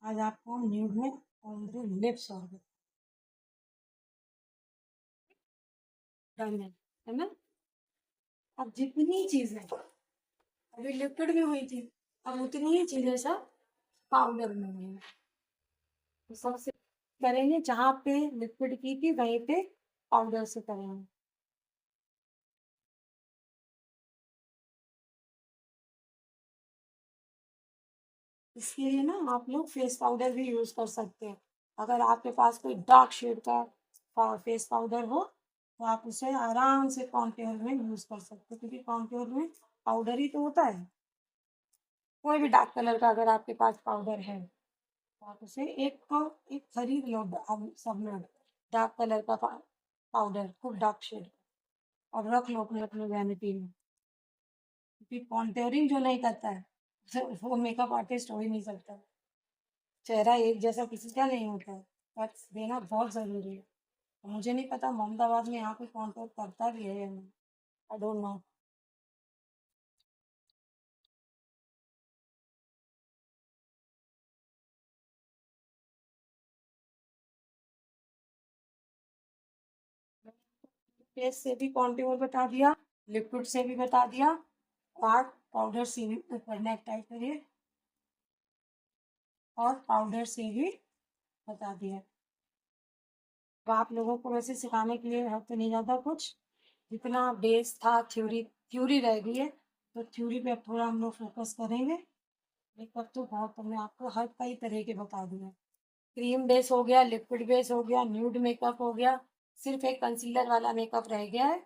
आज आपको हम न्यूड में ऑन लिप्स और डन है ना। अब जितनी चीजें अभी लिक्विड में हुई थी अब उतनी ही चीजें सब पाउडर में हुई है। तो सबसे करेंगे, जहाँ पे लिक्विड की थी वहीं पे पाउडर से करेंगे। इसके लिए ना आप लोग फेस पाउडर भी यूज कर सकते हैं। अगर आपके पास कोई डार्क शेड का फेस पाउडर हो तो आप उसे आराम से कॉन्ट्योर में यूज कर सकते हैं, क्योंकि कॉन्ट्योर में पाउडर ही तो होता है। कोई भी डार्क कलर का अगर आपके पास पाउडर है तो आप उसे एक खरीद लो, अब सब लोग डार्क कलर का पाउडर, खूब डार्क शेड, और रख लो अपने अपने वैनिटी में। क्योंकि कॉन्ट्योरिंग जो नहीं करता है वो मेकअप आर्टिस्ट हो ही नहीं सकता। चेहरा एक जैसा किसी का नहीं होता है, पर देना बहुत ज़रूरी है। मुझे नहीं पता मोहम्मदाबाद में यहाँ पे कॉन्ट्योर करता भी है या नहीं, आई डोंट नो। फेस से भी कॉन्ट्योर बता दिया, लिक्विड से भी बता दिया, और पाउडर से भी ऊपर नेक टाइट करिए, और पाउडर से भी बता दिया। तो आप लोगों को वैसे सिखाने के लिए है तो नहीं ज़्यादा कुछ, जितना बेस था थ्योरी थ्योरी रह गई है, तो थ्योरी पे अब थोड़ा हम लोग फोकस करेंगे। मेकअप तो बहुत मैं आपको हर कई तरह के बता दूंगा। क्रीम बेस हो गया, लिक्विड बेस हो गया, न्यूड मेकअप हो गया, सिर्फ एक कंसीलर वाला मेकअप रह गया है,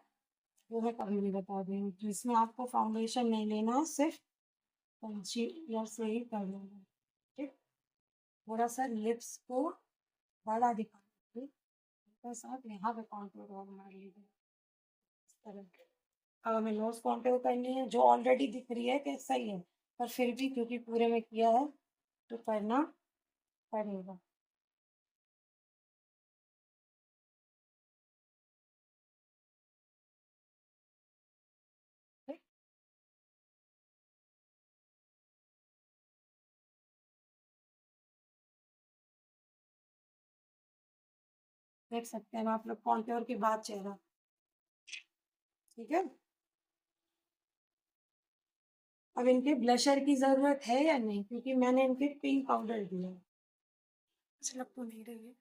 वो मैं कभी नहीं बता दूंगी, जिसमें आपको फाउंडेशन नहीं लेना है, सिर्फ कंसीलर से ही कर लेना। ठीक, थोड़ा सा लिप्स को बड़ा दिखा दीजिए, हल्का सा यहाँ पे कॉन्टूर और मार लीजिए इस तरह। अब हमें नोज कॉन्टूर करनी है, जो ऑलरेडी दिख रही है कि सही है, पर फिर भी क्योंकि पूरे में किया है तो करना पड़ेगा। ठीक? देख सकते हैं आप लोग कॉन्टूर के बाद चेहरा। ठीक है, अब इनके ब्लशर की जरूरत है या नहीं, क्योंकि मैंने इनके पिंक पाउडर दिया है। ऐसा लग तो नहीं रही है।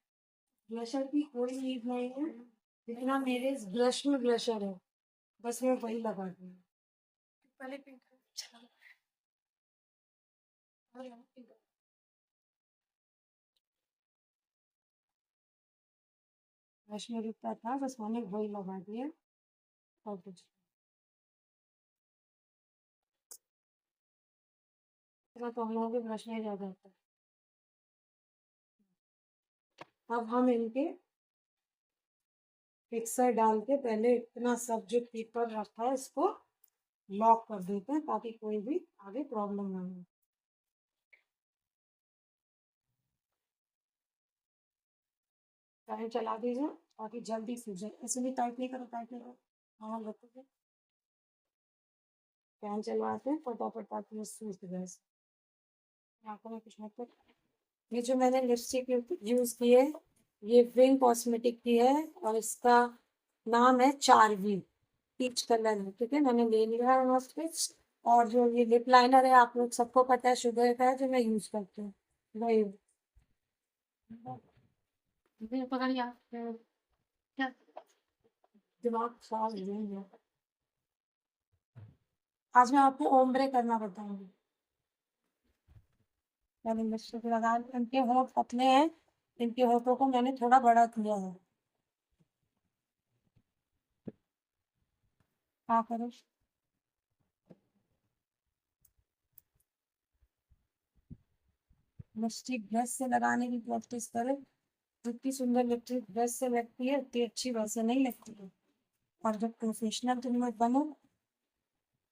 ब्लशर की कोई नीड नहीं है, जितना मेरे इस ब्रश में ब्लशर है बस मैं वही लगा दूँ। पहले पिंक अच्छा लगा। ब्रश में रुकता था, बस मैंने वही लगा दिया, और कुछ इतना तो हम लोगों के ब्रश में ज्यादा होता है। अब हम इनके फिक्सर डाल के पहले इतना सब जो पेपर रखा है इसको लॉक कर देते हैं, ताकि कोई भी आगे प्रॉब्लम ना हो। फैन चला दीजिए ताकि जल्दी सूख जाए, ऐसे भी टाइट नहीं करो, टाइट नहीं करो, हाँ रखोगे। फैन चलवाते हैं फटाफट ताकि वो सूख जाए। आंखों में कुछ मत। ये जो मैंने लिपस्टिक यूज की है, ये विंग कॉस्मेटिक की है, और इसका नाम है चार्वी, पीच कलर है। ठीक है, मैंने ले लिया है वहाँ पे। और जो ये लिप लाइनर है, आप लोग सबको पता है शुगर का है, जो मैं यूज करती हूँ वही। मुझे पता नहीं क्या दिमाग खराब हो गया। आज मैं आपको ओम्ब्रे करना बताऊंगी। मैंने लिपस्टिक लगा, इनके होंठ पतले हैं, इनके होठों को मैंने थोड़ा बड़ा किया है। क्या करें, लिपस्टिक ब्रश से लगाने की प्रैक्टिस करें। जितनी सुंदर लिपस्टिक ब्रश से लगती है उतनी अच्छी वैसे नहीं लगती है। और जब प्रोफेशनल तुम लोग बनो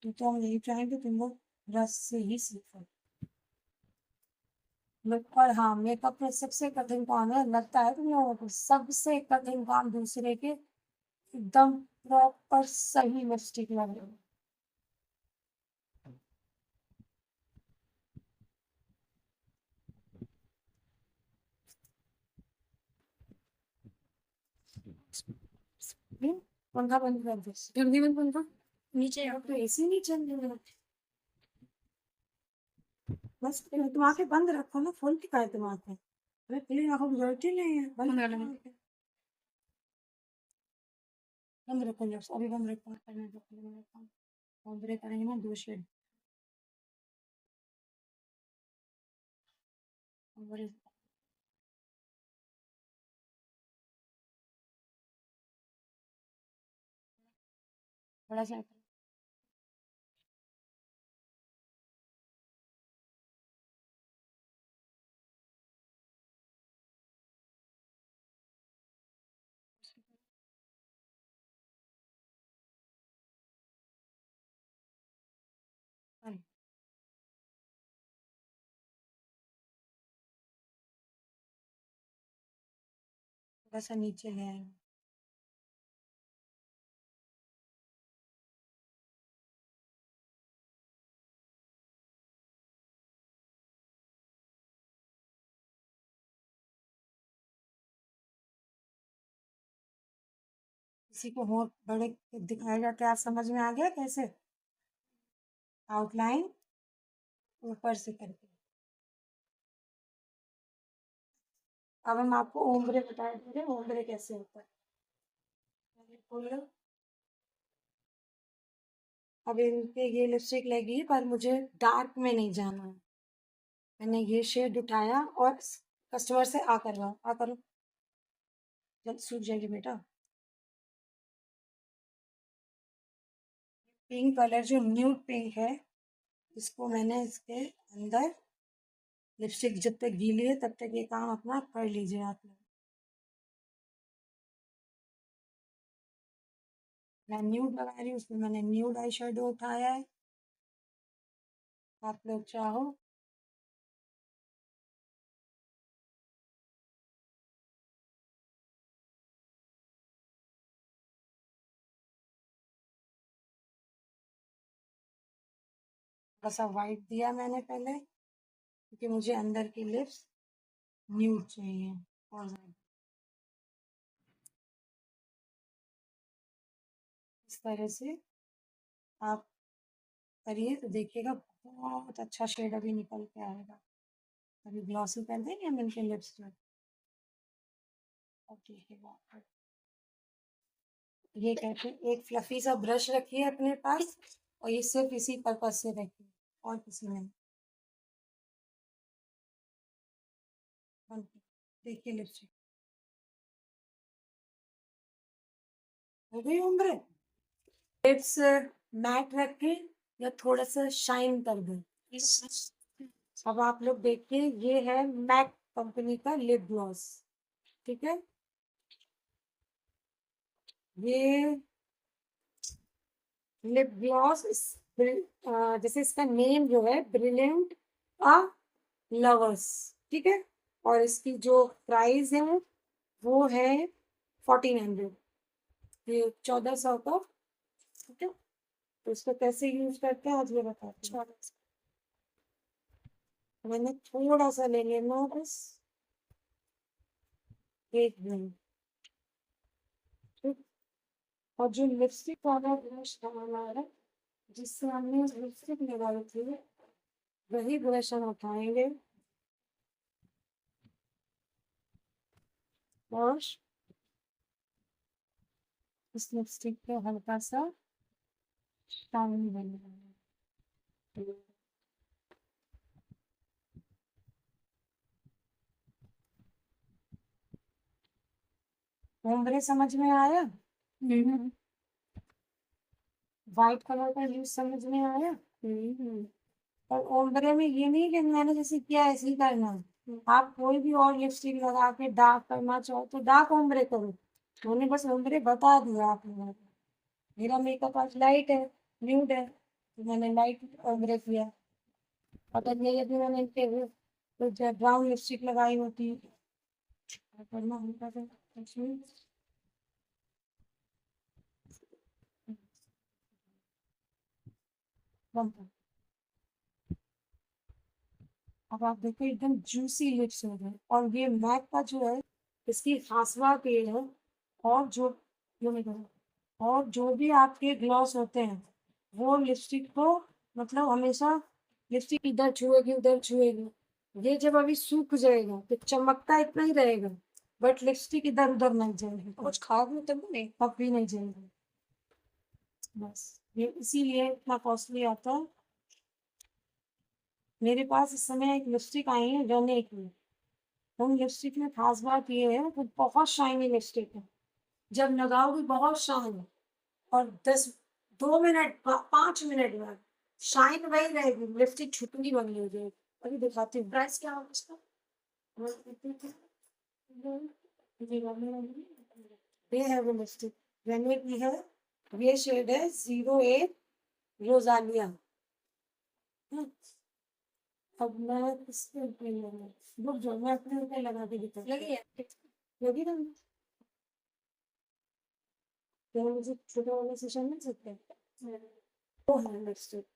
तो हम यही चाहेंगे तुम लोग ब्रश से ही सीखो। और हाँ, मेकअप में सबसे कठिन काम है, लगता है तुम लोगों को सबसे कठिन काम दूसरे के एकदम प्रॉपर सही लिपस्टिक लगाना। पंखा बंद कर दो, जल्दी बंद पंखा। नीचे आओ, तो एसी नहीं चल रहा है। बस तुम आके बंद रखो ना, खोल के काय तुम आके। अरे खुली आंखों की जरूरत ही नहीं है, बंद बंद कर कर लो लेंगे। आंखें। बंद रखो लिप्स, अभी बंद रखो, करने दो, करने दो। कॉम्प्रे करेंगे ना 2 शेड। कॉम्प्रे थोड़ा सा अरे, थोड़ा सा नीचे ले आएंगे। किसी को होंठ बड़े दिखाए जाते हैं, आप समझ में आ गया कैसे? आउटलाइन ऊपर से करके। अब हम आपको ओम्ब्रे बता दे रहे हैं, ओम्ब्रे कैसे होता है। पहले खोल लो। अब इन पे ये लिपस्टिक लगी, पर मुझे डार्क में नहीं जाना है। मैंने ये शेड उठाया और कस्टमर से आ करवाओ, आ करो, जल्द सूख जाएगी बेटा। पिंक कलर जो न्यूड पिंक है, इसको मैंने इसके अंदर, लिपस्टिक जब तक गीली है तब तक ये काम अपना कर लीजिए आप लोग। मैं न्यूड लगा रही हूँ, उसमें मैंने न्यूड आई शेडो उठाया है। आप लोग चाहो थोड़ा सा वाइट दिया मैंने पहले, क्योंकि मुझे अंदर की लिप्स न्यूड चाहिए और ज्यादा। इस तरह से आप करिए तो देखिएगा, बहुत अच्छा शेड अभी निकल के आएगा। अभी ग्लॉसी कर देंगे हम इनके लिप्स जो। और देखिएगा ये कहते हैं, एक फ्लफी सा ब्रश रखिए अपने पास, और ये सिर्फ इसी पर्पज से रखिए और किसी में नहीं। देखिए लिपस्टिक हो गई उम्र। लिप्स मैट रख के या थोड़ा सा शाइन कर दो। अब आप लोग देखिए, ये है मैक कंपनी का लिप ग्लॉस, ठीक है। ये लिप ग्लॉस जैसे इसका नेम जो है, ब्रिलियंट आ लवर्स, ठीक है। और इसकी जो प्राइस है वो है 1400, ये 1400 का, ठीक है। तो इसको कैसे यूज करते हैं आज ये बताती हूँ। मैंने थोड़ा सा ले लेना बस, एक मिनट, ठीक। और जो लिपस्टिक वाला ब्रश था हमारा, जिससे हमने लिपस्टिक लगाई थी, वही ब्रश हम उठाएंगे और इस लिपस्टिक पे हल्का सा शाइन बनाएंगे। ओम्ब्रे समझ में आया? व्हाइट कलर का यूज समझ में आया? और ओम्ब्रे में ये नहीं कि मैंने जैसे किया ऐसे ही करना है। आप कोई भी और लिपस्टिक लगा के डार्क करना चाहो तो डार्क ओम्ब्रे करो। मैंने बस ओम्ब्रे बता दिया आप लोगों को। मेरा मेकअप आज लाइट है, न्यूड है, तो मैंने लाइट ओम्ब्रे किया। अगर ये यदि मैंने इनके तो ब्राउन लिपस्टिक लगाई होती तो करना हल्का सा इसमें। अब आप देखो एकदम जूसी लिप्स हो गए। और ये मैक का जो है, इसकी हासवा तेल है। और जो मैं कहूँ, और जो भी आपके ग्लॉस होते हैं, वो लिपस्टिक को मतलब हमेशा लिपस्टिक इधर छुएगी उधर छुएगी, ये जब अभी सूख जाएगा तो चमकता इतना ही रहेगा, बट लिपस्टिक इधर उधर नहीं जाएगी, कुछ खाओगे तब नहीं? पप भी नहीं जाएगी। बस ये इसीलिए इतना कॉस्टली आता है। मेरे पास इस समय एक लिपस्टिक आई है रने की। उन लिपस्टिक में खास बात ये है वो बहुत शाइनी लिपस्टिक है, जब लगाओगे बहुत शाइन, और 2 मिनट 5 मिनट बाद शाइन वही रहेगी, लिपस्टिक छुटनी बनी हो जाएगी। अभी दिखाती हूँ प्राइस क्या होगा इसका? ये है वो लिपस्टिक, रेने की है। ये शेड है 08 रोजालिया। हम्म, अब मैं किसके ऊपर लगा, रुक जाओ मैं अपने ऊपर लगा के दिखाती लगी हूँ। है? लगी ना, तो मुझे छोटा वाला सेशन मिल सकता है। वो है लिपस्टिक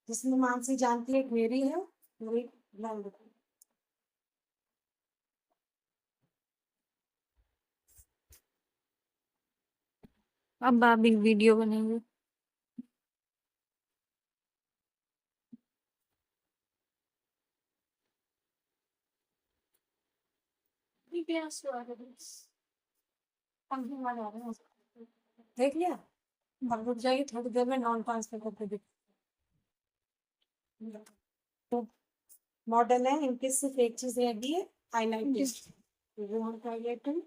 जिसमें मानसी जानती है कि मेरी है, मेरी ब्रांड। अब आप एक वीडियो बनाएंगे? देख लिया, अब रुक जाइए थोड़ी देर में नॉन ट्रांसफर करके देख। तो मॉडल है, इनकी सिर्फ एक चीज रहती है, हाईलाइटिंग। जो हम हाईलाइटिंग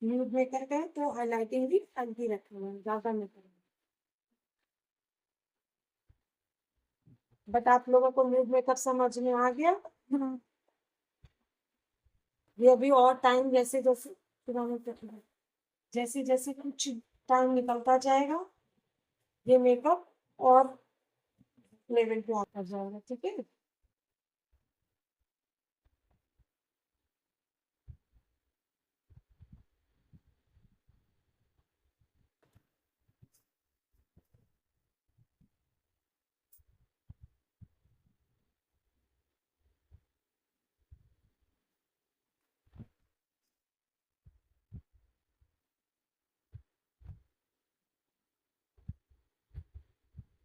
न्यूड मेकर का है तो हाईलाइटिंग भी हल्की रखनी है, ज्यादा नहीं करना। बट आप लोगों को न्यूड मेकअप समझ में आ गया। ये अभी और टाइम जैसे जैसे जैसे जैसे कुछ टाइम निकलता जाएगा ये मेकअप और लेवल पे आता जाएगा, ठीक है।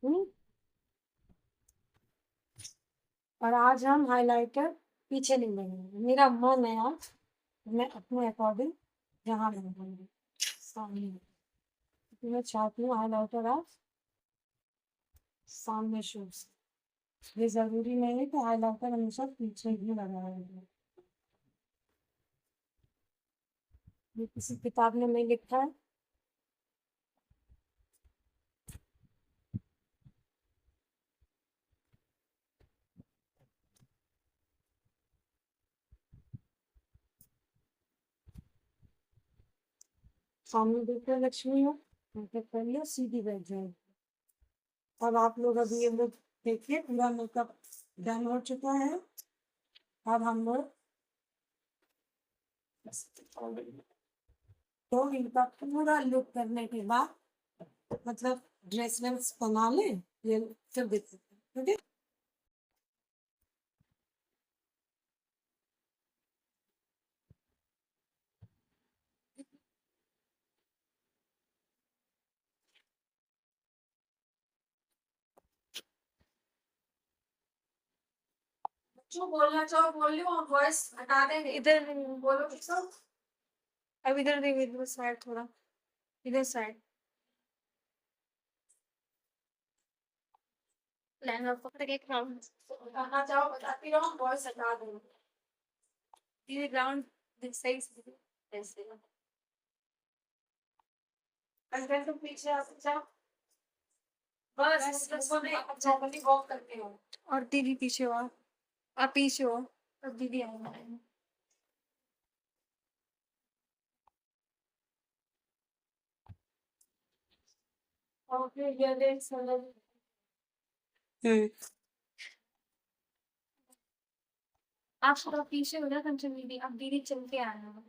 हम्म, और आज हम हाइलाइटर पीछे नहीं लगाएंगे, मेरा मन है आज मैं अपने अकॉर्डिंग जहाँ लगाऊंगी सामने। तो मैं चाहती हूँ हाइलाइटर आज सामने शूज, ये जरूरी नहीं है कि हाइलाइटर हमेशा पीछे ही लगाया जाए। ये किसी किताब में नहीं लिखा है। सामने देखते लक्ष्मी हो, मेकअप कर लिया, सीधी बैठ जाएगी। अब आप लोग अभी ये लोग देखिए पूरा मेकअप डन हो चुका है। अब हम लोग तो इनका पूरा लुक करने के बाद मतलब ड्रेस वेस बना ले, ये फिर देख सकते हैं, ठीक है। जो बोलना चाहो बोल लो, वॉइस हटा देंगे। इधर बोलो कि सब। अब इधर देखिए, इधर साइड थोड़ा, इधर साइड लहंगा पकड़ के ग्राउंड, बताना चाहो बताती रहो, वॉइस हटा देंगे। ये ग्राउंड सही से ऐसे। अगर तुम पीछे आ जाओ, बस बस नॉर्मली वॉक करते हो। और दीदी पीछे हो आप पीछे हो, और दीदी आएंगे। और फिर ये देख समझ। आप थोड़ा पीछे हो जा कंचन दीदी, अब दीदी चल के आना।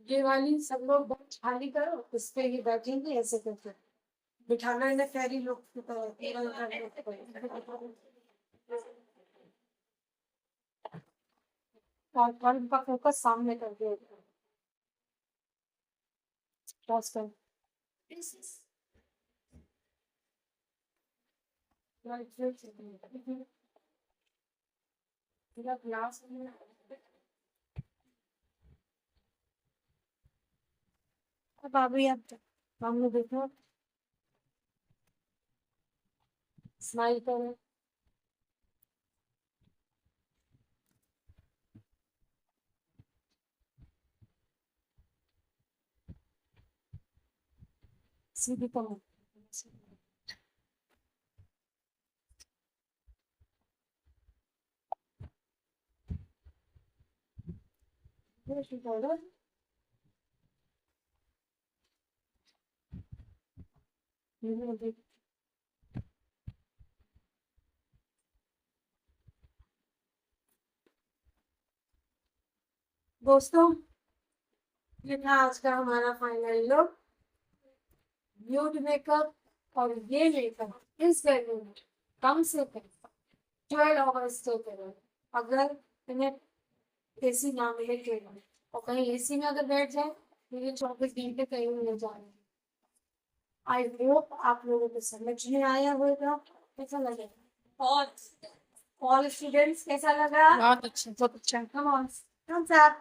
ये वाली सब लोग बहुत खाली करो, इस पे ही बैठेंगे ऐसे करके, बिठाना है ना फेरी लोग की तरह। और बल्ब का फोकस सामने कर दे। पॉज कर। राइट फिर पूरा ग्लास में अब अभी आप सामने देखो, स्माइल करो। सीधी करो। ये करो। ये देख। दोस्तों, ये था आज का हमारा फाइनल लुक। न्यूड मेकअप और ये मेकअप इस वैल्यू में कम से कम 12 आवर्स तो करो। अगर इन्हें एसी ना मिले केवल, और कहीं एसी में अगर बैठ जाए तो ये 24 घंटे कहीं नहीं जाए। आई होप आप लोगों को समझ में आया होगा। कैसा लगा? और ऑल स्टूडेंट्स कैसा लगा? बहुत अच्छा, बहुत अच्छा। Come on, thumbs up.